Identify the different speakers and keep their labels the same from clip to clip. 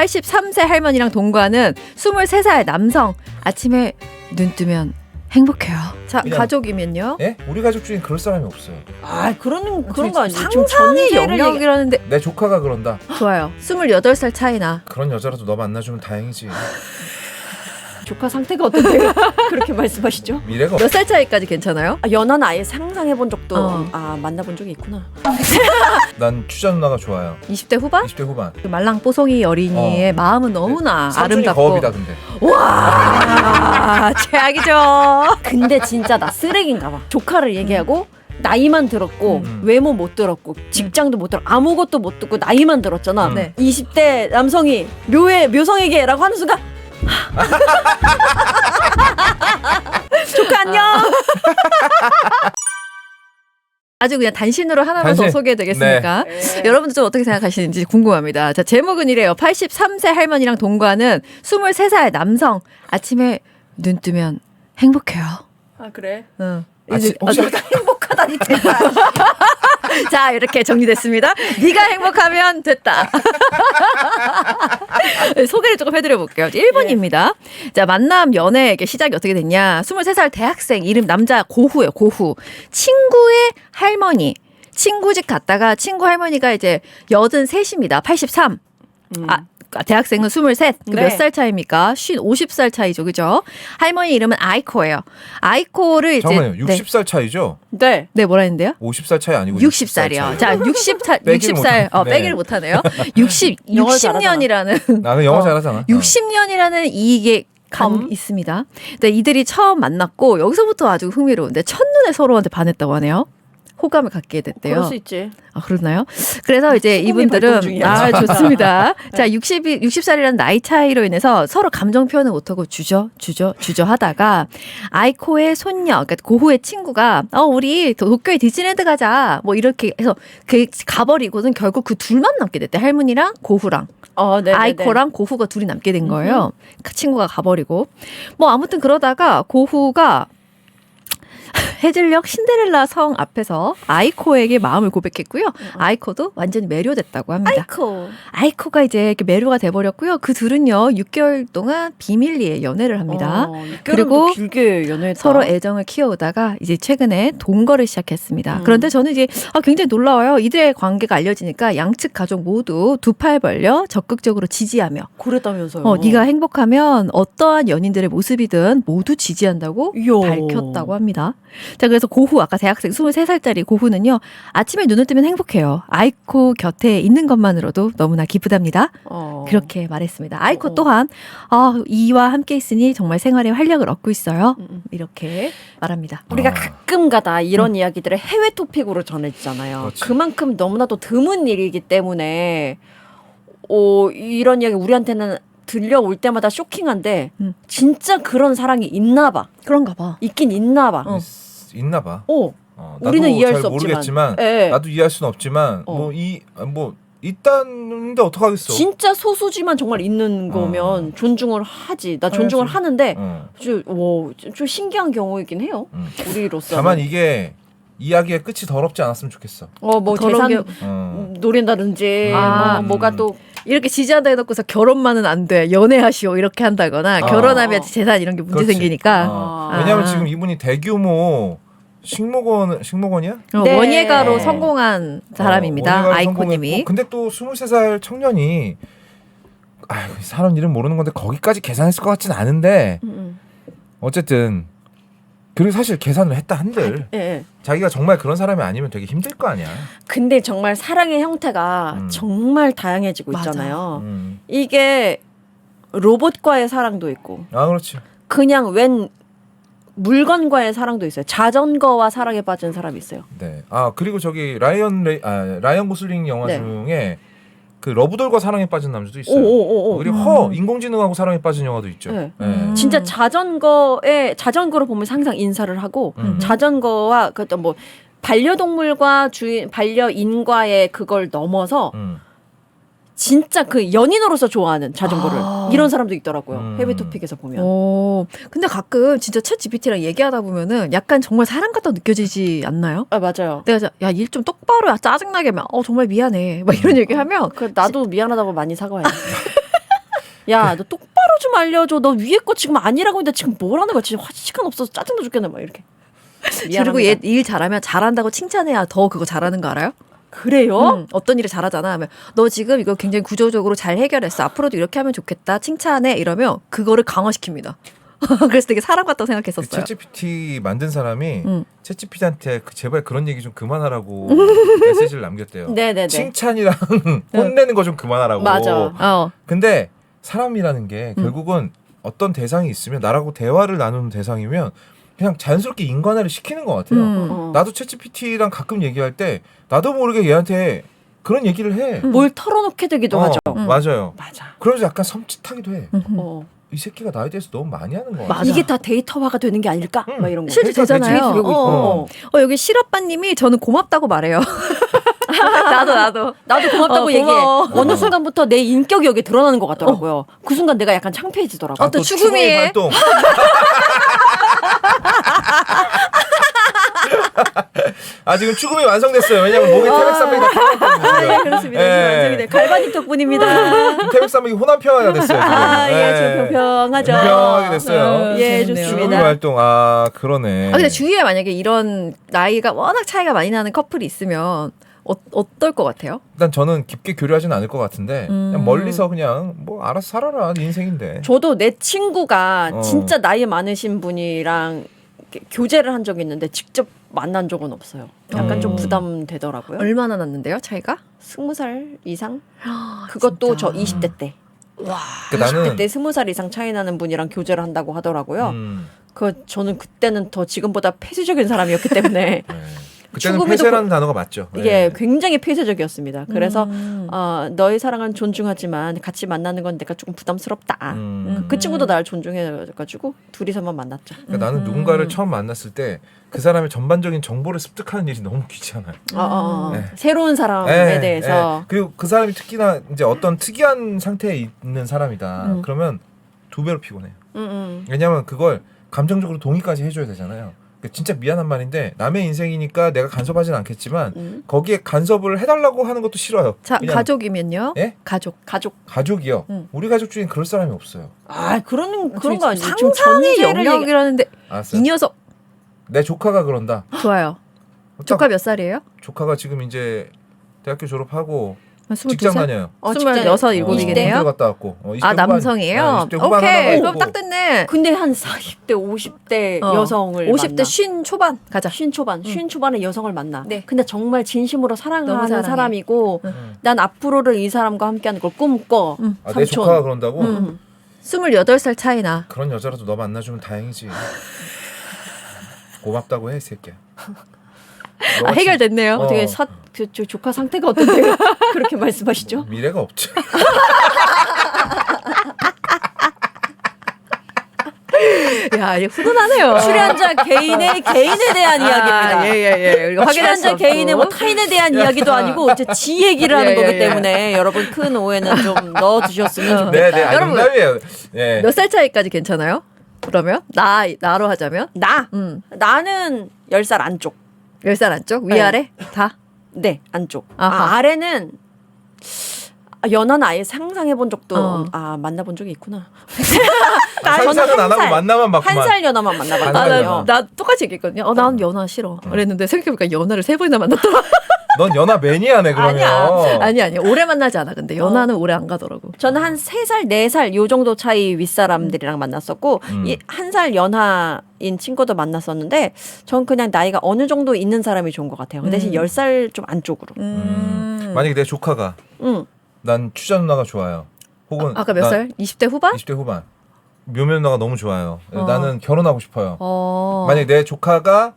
Speaker 1: 83세 할머니랑 동거하는 23살 남성. 아침에 눈 뜨면 행복해요. 자,
Speaker 2: 그냥-
Speaker 1: 가족이면요?
Speaker 2: 예? 우리 가족 중에 그럴 사람이 없어요.
Speaker 3: 아 그런 거 아니에요. 지금
Speaker 1: 상상의
Speaker 3: 전제를
Speaker 1: 영역이라는데
Speaker 2: 내 조카가 그런다.
Speaker 1: 좋아요. 28살 차이나.
Speaker 2: 그런 여자라도 너 만나주면 다행이지.
Speaker 3: 조카 상태가 어떤데요? 그렇게 말씀하시죠?
Speaker 2: 미래가 없...
Speaker 1: 몇 살 차이까지 괜찮아요?
Speaker 3: 아, 연하는 아예 상상해본 적도
Speaker 1: 어.
Speaker 3: 만나본 적이 있구나.
Speaker 2: 난 추자 누나가 좋아요.
Speaker 1: 20대 후반?
Speaker 2: 20대 후반.
Speaker 1: 그 말랑뽀송이 어린이의 마음은 너무나
Speaker 2: 삼촌이
Speaker 1: 아름답고.
Speaker 2: 거업이다 근데.
Speaker 1: 와, 최악이죠.
Speaker 3: 근데 진짜 나 쓰레기인가 봐. 조카를 얘기하고 나이만 들었고 외모 못 들었고 직장도 못 들었고 아무것도 못 듣고 나이만 들었잖아.
Speaker 1: 네.
Speaker 3: 20대 남성이 묘성에게라고 하는 순간 조카 안녕.
Speaker 1: 아주 그냥 단신으로 하나만
Speaker 2: 단신.
Speaker 1: 더 소개해드리겠습니까?
Speaker 3: 네.
Speaker 1: 여러분들 좀 어떻게 생각하시는지 궁금합니다. 자, 제목은 이래요. 83세 할머니랑 동거하는 23살 남성. 아침에 눈 뜨면 행복해요.
Speaker 3: 아 그래?
Speaker 1: 응.
Speaker 2: 아침, 혹시
Speaker 3: 행복하다니 대박.
Speaker 1: 자, 이렇게 정리됐습니다. 네가 행복하면 됐다. 소개를 조금 해드려 볼게요. 1번입니다. 자, 만남 연애 시작이 어떻게 됐냐. 23살 대학생, 이름 남자 고후예요. 고후. 친구의 할머니. 친구 집 갔다가 친구 할머니가 이제 83입니다. 83. 대학생은 23.
Speaker 3: 네.
Speaker 1: 몇 살 차이입니까? 50살 차이죠. 그죠? 할머니 이름은 아이코예요. 아이코를 이제.
Speaker 2: 잠깐만요. 60살 차이죠?
Speaker 3: 네.
Speaker 1: 네, 뭐라 했는데요?
Speaker 2: 50살 차이 아니고
Speaker 1: 60살이요. 자, 60살,
Speaker 2: 빼기를
Speaker 1: 60살,
Speaker 2: 못하네.
Speaker 1: 빼기를 못하네요. 60년이라는.
Speaker 2: 나는 영어 잘하잖아.
Speaker 1: 60년이라는 이게 있습니다. 근데 이들이 처음 만났고, 여기서부터 아주 흥미로운데, 첫눈에 서로한테 반했다고 하네요. 호감을 갖게 됐대요.
Speaker 3: 그럴 수 있지.
Speaker 1: 아, 그러나요? 그래서 이제
Speaker 3: 소금이 발동
Speaker 1: 이분들은,
Speaker 3: 중이야.
Speaker 1: 좋습니다. 자, 60살이라는 나이 차이로 인해서 서로 감정 표현을 못하고 주저 하다가, 아이코의 손녀, 그러니까 고후의 친구가, 우리 도쿄에 디즈니랜드 가자. 뭐 이렇게 해서 가버리고는 결국 그 둘만 남게 됐대. 할머니랑 고후랑.
Speaker 3: 네네네.
Speaker 1: 아이코랑 고후가 둘이 남게 된 거예요. 그 친구가 가버리고. 뭐 아무튼 그러다가 고후가 해질녘 신데렐라 성 앞에서 아이코에게 마음을 고백했고요. 아이코도 완전히 매료됐다고 합니다. 아이코가 이제 이렇게 매료가 돼버렸고요. 그 둘은요 6개월 동안 비밀리에 연애를 합니다. 그리고
Speaker 3: 길게 연애했다.
Speaker 1: 서로 애정을 키워오다가 이제 최근에 동거를 시작했습니다. 그런데 저는 이제 굉장히 놀라워요. 이들의 관계가 알려지니까 양측 가족 모두 두 팔 벌려 적극적으로 지지하며
Speaker 3: 그랬다면서요.
Speaker 1: 네가 행복하면 어떠한 연인들의 모습이든 모두 지지한다고
Speaker 3: 이야.
Speaker 1: 밝혔다고 합니다. 자, 그래서 고후, 아까 대학생 23살짜리 고후는요, 아침에 눈을 뜨면 행복해요. 아이코 곁에 있는 것만으로도 너무나 기쁘답니다. 그렇게 말했습니다. 아이코 또한, 이와 함께 있으니 정말 생활에 활력을 얻고 있어요. 이렇게 말합니다.
Speaker 3: 우리가 가끔 가다 이런 이야기들을 해외 토픽으로 전해지잖아요.
Speaker 2: 그렇지.
Speaker 3: 그만큼 너무나도 드문 일이기 때문에 이런 이야기 우리한테는 들려올 때마다 쇼킹한데 진짜 그런 사랑이 있나 봐.
Speaker 1: 그런가 봐.
Speaker 3: 있긴 있나 봐.
Speaker 2: 있나 봐. 나도
Speaker 3: 우리는 이해할
Speaker 2: 잘
Speaker 3: 수 없지만.
Speaker 2: 모르겠지만
Speaker 3: 네.
Speaker 2: 나도 이해할 수는 없지만 있다는데 어떡하겠어.
Speaker 3: 진짜 소수지만 정말 있는 거면 존중을 하지. 나 존중을
Speaker 2: 해야지.
Speaker 3: 하는데 좀 신기한 경우이긴 해요. 우리로서.
Speaker 2: 다만 이게 이야기의 끝이 더럽지 않았으면 좋겠어.
Speaker 3: 뭐
Speaker 1: 더러운
Speaker 3: 재산 노린다든지 뭐가 또
Speaker 1: 이렇게 지지한다 해놓고서 결혼만은 안 돼. 연애하시오. 이렇게 한다거나 결혼하면 재산 이런 게 문제
Speaker 2: 그렇지.
Speaker 1: 생기니까.
Speaker 2: 왜냐하면 지금 이분이 대규모 식목원이야?
Speaker 3: 네.
Speaker 1: 원예가로 성공한 사람입니다.
Speaker 2: 원예가로
Speaker 1: 아이코님이.
Speaker 2: 성공했고, 근데 또 23살 청년이 사람 이름 모르는 건데 거기까지 계산했을 것 같진 않은데 어쨌든 그리고 사실 계산을 했다 한들
Speaker 3: 예.
Speaker 2: 자기가 정말 그런 사람이 아니면 되게 힘들 거 아니야.
Speaker 3: 근데 정말 사랑의 형태가 정말 다양해지고
Speaker 1: 맞아.
Speaker 3: 있잖아요. 이게 로봇과의 사랑도 있고
Speaker 2: 그렇지.
Speaker 3: 그냥 웬 물건과의 사랑도 있어요. 자전거와 사랑에 빠진 사람이 있어요.
Speaker 2: 네. 그리고 저기 라이언 고슬링 영화
Speaker 3: 네.
Speaker 2: 중에 그 러브돌과 사랑에 빠진 남자도 있어요. 그리고 인공지능하고 사랑에 빠진 영화도 있죠.
Speaker 3: 네.
Speaker 2: 네.
Speaker 3: 진짜 자전거를 보면서 항상 인사를 하고 자전거와 그 뭐 반려동물과 반려인과의 그걸 넘어서 진짜 그 연인으로서 좋아하는 자전거를 이런 사람도 있더라고요. 해외 토픽에서 보면.
Speaker 1: 근데 가끔 진짜 챗 GPT랑 얘기하다 보면은 약간 정말 사람 같다 느껴지지 않나요?
Speaker 3: 맞아요.
Speaker 1: 내가 일 좀 똑바로 짜증나게 하면 정말 미안해 막 이런 얘기하면
Speaker 3: 나도 미안하다고 많이 사과해요. 야, 너 똑바로 좀 알려줘. 너 위에 거 지금 아니라고 했는데 지금 뭐라는 거야? 진짜 시간 없어서 짜증나 죽겠네. 막 이렇게.
Speaker 1: 그리고 얘 일 잘하면 잘한다고 칭찬해야 더 그거 잘하는 거 알아요?
Speaker 3: 그래요?
Speaker 1: 어떤 일을 잘하잖아. 하면 너 지금 이거 굉장히 구조적으로 잘 해결했어. 앞으로도 이렇게 하면 좋겠다. 칭찬해. 이러면 그거를 강화시킵니다. 그래서 되게 사람 같다고 생각했었어요.
Speaker 2: 챗GPT 만든 사람이
Speaker 1: 음.
Speaker 2: 챗GPT한테 제발 그런 얘기 좀 그만하라고 메시지를 남겼대요.
Speaker 3: 네네네.
Speaker 2: 칭찬이랑 혼내는 거 좀 그만하라고.
Speaker 3: 맞아.
Speaker 2: 근데 사람이라는 게 결국은 어떤 대상이 있으면 나라고 대화를 나누는 대상이면 그냥 자연스럽게 인간화를 시키는 것 같아요.
Speaker 3: 어.
Speaker 2: 나도 챗GPT랑 가끔 얘기할 때 나도 모르게 얘한테 그런 얘기를 해.
Speaker 3: 뭘 털어놓게 되기도 하죠.
Speaker 2: 맞아요.
Speaker 3: 맞아.
Speaker 2: 그러면서 약간 섬찟하기도 해.
Speaker 3: 어.
Speaker 2: 이 새끼가 나에 대해서 너무 많이 하는 거 같아.
Speaker 1: 맞아.
Speaker 3: 이게 다 데이터화가 되는 게 아닐까? 막 이런 거.
Speaker 1: 실제
Speaker 2: 그러니까
Speaker 1: 되잖아요.
Speaker 2: 대체 되고 있고.
Speaker 1: 여기 실업바님이 저는 고맙다고 말해요. 나도.
Speaker 3: 나도 고맙다고
Speaker 1: 어,
Speaker 3: 얘기해.
Speaker 1: 고마워.
Speaker 3: 어느 순간부터 내 인격이 여기 드러나는 것 같더라고요. 그 순간 내가 약간 창피해지더라고요.
Speaker 1: 또
Speaker 2: 또
Speaker 1: 추구미에.
Speaker 2: 활동. 지금 추금이 완성됐어요. 왜냐면 목에 태백산맥이 다 펴놨거든요.
Speaker 3: 네, 그렇습니다. 지금 완성이 돼. 갈바닉 덕분입니다.
Speaker 2: 태백산맥이 호남평화가 됐어요. 지금.
Speaker 3: 예, 좀 평평하죠.
Speaker 2: 평평하게 됐어요.
Speaker 3: 예,
Speaker 1: 재밌네요.
Speaker 2: 추금이
Speaker 3: 좋습니다.
Speaker 2: 활동. 그러네.
Speaker 1: 근데 주위에 만약에 이런 나이가 워낙 차이가 많이 나는 커플이 있으면 어떨 것 같아요?
Speaker 2: 일단 저는 깊게 교류하지는 않을 것 같은데 그냥 멀리서 그냥 뭐 알아서 살아라. 네 인생인데.
Speaker 3: 저도 내 친구가
Speaker 2: 어.
Speaker 3: 진짜 나이 많으신 분이랑 이렇게 교제를 한 적이 있는데 직접 만난 적은 없어요. 약간 좀 부담되더라고요.
Speaker 1: 얼마나 났는데요, 차이가?
Speaker 3: 20살 이상? 그것도 저 20대 때.
Speaker 1: 와.
Speaker 2: 그러니까
Speaker 3: 20대 때 20살 이상 차이 나는 분이랑 교제를 한다고 하더라고요. 저는 그때는 더 지금보다 폐쇄적인 사람이었기 때문에
Speaker 2: 네. 그때는
Speaker 3: 추금이도
Speaker 2: 폐쇄라는 단어가 맞죠. 네.
Speaker 3: 이게 굉장히 폐쇄적이었습니다. 그래서 너의 사랑은 존중하지만 같이 만나는 건 내가 조금 부담스럽다. 그 친구도 나를 존중해가지고 둘이서만 만났죠.
Speaker 2: 그러니까 나는 누군가를 처음 만났을 때 그 사람의 전반적인 정보를 습득하는 일이 너무 귀찮아요.
Speaker 3: 네. 새로운 사람에 대해서.
Speaker 2: 그리고 그 사람이 특히나 이제 어떤 특이한 상태에 있는 사람이다. 그러면 두 배로 피곤해요. 왜냐하면 그걸 감정적으로 동의까지 해줘야 되잖아요. 진짜 미안한 말인데 남의 인생이니까 내가 간섭하진 않겠지만 거기에 간섭을 해달라고 하는 것도 싫어요.
Speaker 1: 자,
Speaker 2: 그냥
Speaker 1: 가족이면요?
Speaker 2: 예? 가족이요. 우리 가족 중엔 그럴 사람이 없어요.
Speaker 3: 그런 거 아니에요.
Speaker 1: 상상의 영역이라는데
Speaker 2: 알았어요.
Speaker 1: 이 녀석
Speaker 2: 내 조카가 그런다.
Speaker 1: 좋아요. 조카 몇 살이에요?
Speaker 2: 조카가 지금 이제 대학교 졸업하고
Speaker 1: 22살?
Speaker 2: 직장 다녀요.
Speaker 1: 26, 7이네요.
Speaker 2: 군대 갔다 왔고. 20대
Speaker 1: 남성이에요?
Speaker 2: 후반, 20대 후반
Speaker 1: 오케이.
Speaker 2: 하나가
Speaker 1: 그럼
Speaker 2: 있고.
Speaker 1: 딱 됐네.
Speaker 3: 근데 한 40대, 50대 여성을
Speaker 1: 50대
Speaker 3: 만나.
Speaker 1: 쉰 초반 가자.
Speaker 3: 쉰 초반의 여성을 만나.
Speaker 1: 네.
Speaker 3: 근데 정말 진심으로
Speaker 1: 너무
Speaker 3: 사랑하는
Speaker 1: 사랑해.
Speaker 3: 사람이고 난 앞으로를 이 사람과 함께하는 걸 꿈꿔.
Speaker 2: 내 조카가 그런다고?
Speaker 1: 28살 차이나.
Speaker 2: 그런 여자라도 너 만나주면 다행이지. 고맙다고 해, 이 새끼야.
Speaker 1: 해결됐네요.
Speaker 3: 어떻게 저 조카 상태가 어떤데요? 그렇게 말씀하시죠?
Speaker 2: 미래가 없죠.
Speaker 1: 야, 이게 훈훈하네요.
Speaker 3: 출연자 개인에 대한 이야기입니다.
Speaker 1: 예. 우리가 확인할 수
Speaker 3: 출연자
Speaker 1: 없고.
Speaker 3: 개인의 뭐 타인에 대한 이야기도 아니고 이제 지 얘기를 하는 거기 때문에 여러분 큰 오해는 좀 넣어주셨으면 좋겠다.
Speaker 2: 네,
Speaker 1: 여러분,
Speaker 2: 농담이에요. 예.
Speaker 1: 몇 살 차이까지 괜찮아요? 그러면 나로 하자면
Speaker 3: 나는 10살 안쪽.
Speaker 1: 10살 안쪽? 위아래? 다?
Speaker 3: 네, 안쪽.
Speaker 1: 아하.
Speaker 3: 아래는 연하는 아예 상상해 본 적도 만나본 적이 있구나.
Speaker 2: 상상은 안 하고 만나만 봤구만.
Speaker 3: 한 살 연하만 만나봤거든요.
Speaker 1: 나 똑같이 얘기했거든요. 난 연하 싫어. 그랬는데 생각해보니까 연하를 3번이나 만났더라.
Speaker 2: 넌 연하 매니아네 그러면.
Speaker 1: 아니 오래 만나지 않아. 근데 연하는 오래 안 가더라고.
Speaker 3: 저는 한 3살, 4살 요 정도 차이 윗사람들이랑 만났었고 이 1살 연하인 친구도 만났었는데 전 그냥 나이가 어느 정도 있는 사람이 좋은 것 같아요. 그 대신 10살 좀 안쪽으로.
Speaker 2: 만약에 내 조카가 난 추자 누나가 좋아요. 혹은
Speaker 1: 아까 몇 살? 20대 후반?
Speaker 2: 20대 후반. 묘묘 누나가 너무 좋아요. 나는 결혼하고 싶어요.
Speaker 1: 만약에
Speaker 2: 만약에 내 조카가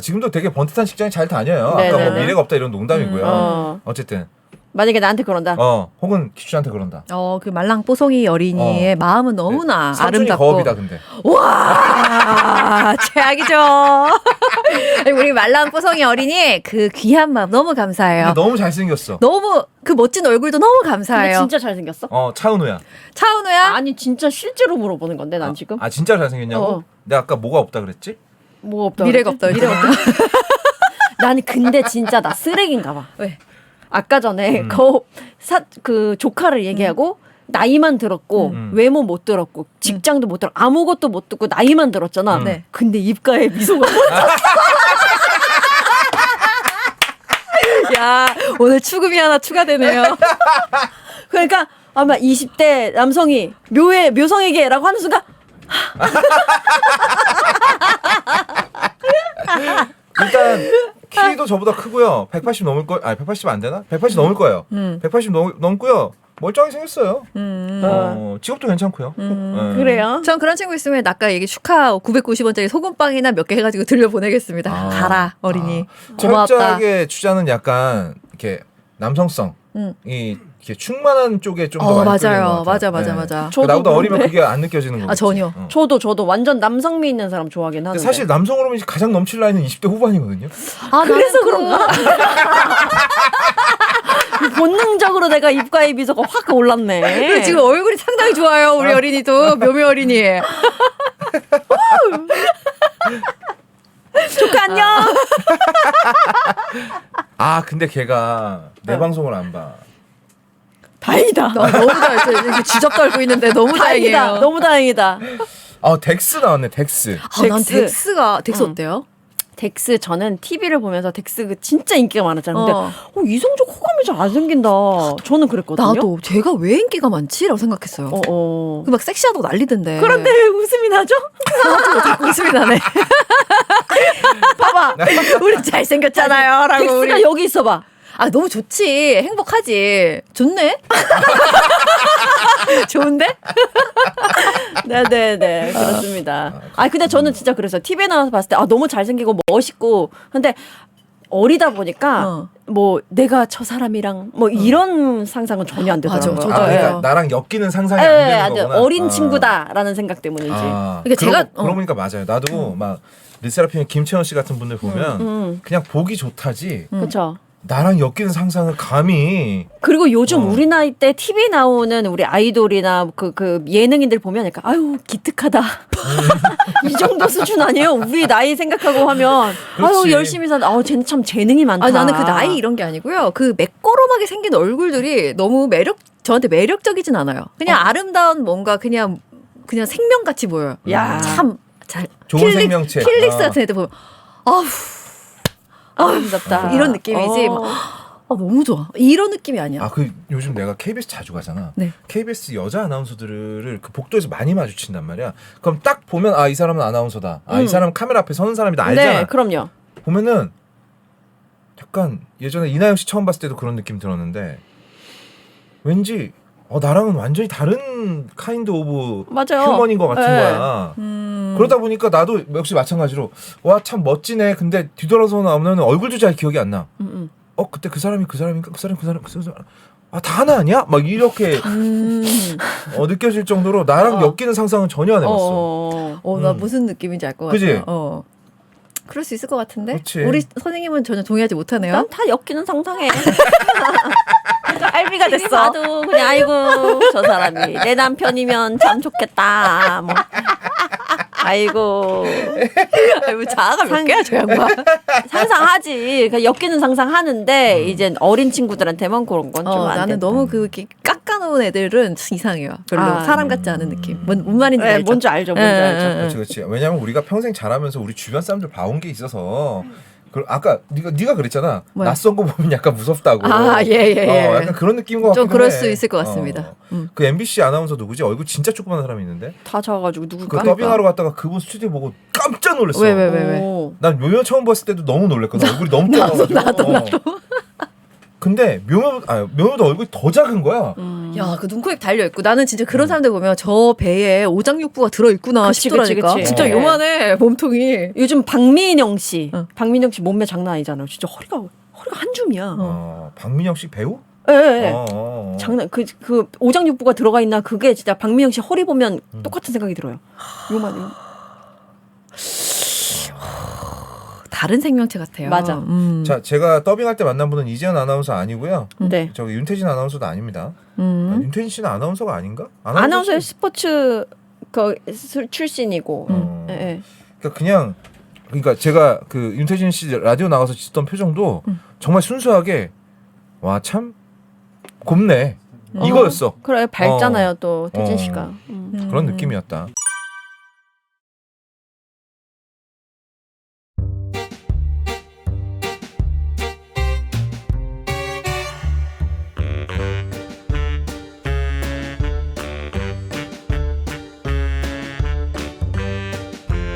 Speaker 2: 지금도 되게 번듯한 직장에 잘 다녀요. 아까 뭐
Speaker 3: 네네네.
Speaker 2: 미래가 없다 이런 농담이고요. 어쨌든
Speaker 3: 만약에 나한테 그런다.
Speaker 2: 혹은 기추한테 그런다.
Speaker 1: 그 말랑뽀송이 어린이의 마음은 너무나
Speaker 2: 삼촌이
Speaker 1: 아름답고.
Speaker 2: 거업이다 근데.
Speaker 1: 와, 최악이죠. 우리 말랑뽀송이 어린이 그 귀한 마음 너무 감사해요.
Speaker 2: 근데 너무 잘생겼어.
Speaker 1: 너무 그 멋진 얼굴도 너무
Speaker 3: 근데
Speaker 1: 감사해요.
Speaker 3: 진짜 잘생겼어?
Speaker 2: 차은우야.
Speaker 1: 차은우야?
Speaker 3: 아니 진짜 실제로 물어보는 건데 난 지금
Speaker 2: 진짜 잘생겼냐고? 내가 아까 뭐가 없다 그랬지?
Speaker 3: 뭐 없다.
Speaker 1: 미래가
Speaker 3: 그랬지?
Speaker 1: 없다. 미래가 없다.
Speaker 3: 난 근데 진짜 나 쓰레기인가 봐.
Speaker 1: 왜?
Speaker 3: 아까 전에 그 조카를 얘기하고 나이만 들었고 외모 못 들었고 직장도 못 들었고 아무것도 못 듣고 나이만 들었잖아.
Speaker 1: 네.
Speaker 3: 근데 입가에 미소가
Speaker 1: 야, 오늘 추금이 하나 추가되네요.
Speaker 3: 그러니까 아마 20대 남성이 묘성에게라고 하는 순간
Speaker 2: 일단 키도 저보다 크고요. 180 넘을 거, 아니 180 안 되나? 180 넘을 거예요. 180 넘고요. 멀쩡하게 생겼어요. 직업도 괜찮고요. 네.
Speaker 3: 그래요.
Speaker 1: 전 그런 친구 있으면 아까 얘기 축하 990원짜리 소금빵이나 몇 개 해가지고 들려 보내겠습니다.
Speaker 2: 아.
Speaker 1: 가라 어린이. 고마웠다.
Speaker 2: 철저하게 주자는 약간 이렇게 남성성이 이렇게 충만한 쪽에 좀 더 많이 끌리는 것
Speaker 1: 맞아요.
Speaker 2: 같아요.
Speaker 1: 맞아.
Speaker 3: 저도
Speaker 2: 나보다 어리면
Speaker 3: 그런데.
Speaker 2: 그게 안 느껴지는 거죠.
Speaker 1: 아, 전혀.
Speaker 3: 저도 완전 남성미 있는 사람 좋아하긴 하는데.
Speaker 2: 사실 남성으로 가장 넘칠 나이는 20대 후반이거든요.
Speaker 1: 아,
Speaker 3: 그래서
Speaker 1: 나는
Speaker 3: 그런가? 본능적으로 내가 입가에 미소가 확 올랐네.
Speaker 1: 그리고 지금 얼굴이 상당히 좋아요. 우리 어린이도 묘묘 어린이.
Speaker 3: 조카 안녕.
Speaker 2: 근데 걔가 내 방송을 안 봐.
Speaker 3: 다행이다.
Speaker 1: 너무 다행이다. 이렇게 주접 떨고 있는데 너무
Speaker 3: 다행이다.
Speaker 1: 다행이에요.
Speaker 3: 너무 다행이다.
Speaker 2: 덱스 나왔네, 덱스.
Speaker 1: 난
Speaker 3: 덱스.
Speaker 1: 덱스 어때요?
Speaker 3: 덱스 저는 TV를 보면서 덱스 그 진짜 인기가 많았잖아요. 근데 이성적 호감이 잘 안 생긴다. 저는 그랬거든요.
Speaker 1: 나도 걔가 왜 인기가 많지라고 생각했어요. 그 막 섹시하다고 난리던데.
Speaker 3: 그런데 왜 웃음이 나죠?
Speaker 1: 자꾸 웃음이 나네.
Speaker 3: 봐봐.
Speaker 1: 우리 잘생겼잖아요. 라고
Speaker 3: 덱스가
Speaker 1: 우리.
Speaker 3: 여기 있어봐.
Speaker 1: 아, 너무 좋지. 행복하지. 좋네. 좋은데?
Speaker 3: 네네네. 그렇습니다. 근데 저는 진짜 그랬어요. TV에 나와서 봤을 때 너무 잘생기고 멋있고 근데 어리다 보니까 뭐 내가 저 사람이랑 뭐 이런 상상은 전혀 안 되더라고요.
Speaker 1: 맞아,
Speaker 2: 그러니까
Speaker 1: 저도예요.
Speaker 2: 나랑 엮이는 상상이
Speaker 3: 예,
Speaker 2: 안
Speaker 3: 안
Speaker 2: 되는
Speaker 3: 돼요.
Speaker 2: 거구나.
Speaker 3: 어린 친구다라는 생각 때문인지.
Speaker 1: 그러니까 제가-
Speaker 2: 그러고 보니까 맞아요. 나도 막 르세라핌의 김채원 씨 같은 분들 보면 그냥 보기 좋다지.
Speaker 3: 그렇죠.
Speaker 2: 나랑 엮이는 상상을 감히
Speaker 3: 그리고 요즘 우리 나이 때 TV 나오는 우리 아이돌이나 그 예능인들 보면 약간 아유 기특하다 이 정도 수준 아니에요? 우리 나이 생각하고 하면
Speaker 2: 그렇지.
Speaker 3: 열심히 산다. 쟤는 참 재능이 많다.
Speaker 1: 나는 그 나이 이런 게 아니고요. 그 매꺼름하게 생긴 얼굴들이 너무 저한테 매력적이진 않아요. 그냥 아름다운 뭔가 그냥 생명같이 보여요.
Speaker 3: 야.
Speaker 1: 참 잘.
Speaker 2: 좋은 생명체.
Speaker 1: 킬릭스 같은 애들 보면 아우
Speaker 3: 아름답다.
Speaker 1: 이런 느낌이지. 막, 너무 좋아. 이런 느낌이 아니야.
Speaker 2: 요즘 내가 KBS 자주 가잖아.
Speaker 1: 네.
Speaker 2: KBS 여자 아나운서들을 그 복도에서 많이 마주친단 말이야. 그럼 딱 보면 이 사람은 아나운서다. 이 사람은 카메라 앞에 서는 사람이다. 알잖아.
Speaker 3: 네, 그럼요.
Speaker 2: 보면은 약간 예전에 이나영 씨 처음 봤을 때도 그런 느낌 들었는데 왠지 나랑은 완전히 다른 카인드 오브
Speaker 3: 맞아요.
Speaker 2: 휴먼인 것 같은
Speaker 3: 네.
Speaker 2: 거야. 그러다 보니까 나도 역시 마찬가지로 와 참 멋지네. 근데 뒤돌아서 나오면 얼굴도 잘 기억이 안 나. 그때 그 사람인가? 그 사람 다 하나 아니야? 막 이렇게 느껴질 정도로 나랑 엮이는 상상은 전혀 안 해봤어.
Speaker 1: 나 무슨 느낌인지 알 것
Speaker 2: 그지?
Speaker 1: 같아요. 그럴 수 있을 것 같은데.
Speaker 2: 그렇지.
Speaker 1: 우리 선생님은 전혀 동의하지 못하네요.
Speaker 3: 난 다 엮이는 상상해.
Speaker 1: 알비가
Speaker 3: TV 봐도 그냥 아이고 저 사람이 내 남편이면 참 좋겠다. 뭐. 아이고
Speaker 1: 뭐 자아가 몇 개야 저 양반.
Speaker 3: 상상하지. 그러니까 엮이는 상상하는데 이제 어린 친구들한테만 그런 건 좀 안 돼.
Speaker 1: 나는 너무 그렇게 깎아놓은 애들은 이상해요. 별로 사람 같지 않은 느낌. 뭔 말인지
Speaker 3: 네,
Speaker 1: 알죠?
Speaker 3: 뭔지 알죠. 뭔지 알죠.
Speaker 2: 그렇지. 왜냐면 우리가 평생 자라면서 우리 주변 사람들 봐온 게 있어서. 아까 네가 그랬잖아.
Speaker 1: 뭐야?
Speaker 2: 낯선 거 보면 약간 무섭다고.
Speaker 1: 예.
Speaker 2: 약간 그런 느낌인 것 같긴
Speaker 1: 좀 그럴
Speaker 2: 해.
Speaker 1: 수 있을 것 같습니다.
Speaker 2: 그 MBC 아나운서 누구지? 얼굴 진짜 조그만 사람이 있는데.
Speaker 3: 다 작아가지고
Speaker 2: 그
Speaker 3: 누굴까?
Speaker 2: 더빙하러 갔다가 그분 스튜디오 보고 깜짝 놀랐어.
Speaker 1: 왜?
Speaker 3: 오.
Speaker 2: 난 묘묘 처음 봤을 때도 너무 놀랐거든. 얼굴이 너무 작아가지고. 나도. 근데 묘묘도 얼굴이 더 작은 거야.
Speaker 1: 야, 그 눈코입 달려 있고 나는 진짜 그런 사람들 보면 저 배에 오장육부가 들어 있구나
Speaker 3: 그치,
Speaker 1: 싶더라니까.
Speaker 3: 그치.
Speaker 1: 진짜 요만해 몸통이.
Speaker 3: 요즘 박민영 씨 몸매 장난 아니잖아요. 진짜 허리가 한 줌이야.
Speaker 2: 박민영 씨 배우?
Speaker 3: 예. 장난 그 오장육부가 들어가 있나 그게 진짜 박민영 씨 허리 보면 똑같은 생각이 들어요. 요만해.
Speaker 1: 다른 생명체 같아요.
Speaker 3: 맞아.
Speaker 2: 자, 제가 더빙할 때 만난 분은 이재현 아나운서 아니고요.
Speaker 3: 네.
Speaker 2: 저기 윤태진 아나운서도 아닙니다. 윤태진 씨는 아나운서가 아닌가?
Speaker 3: 아나운서 스포츠 출신이고. 예.
Speaker 2: 그러니까 제가 그 윤태진 씨 라디오 나가서 짓던 표정도 정말 순수하게 와 참 곱네. 이거였어.
Speaker 3: 그래 밝잖아요 또 태진 씨가.
Speaker 2: 그런 느낌이었다.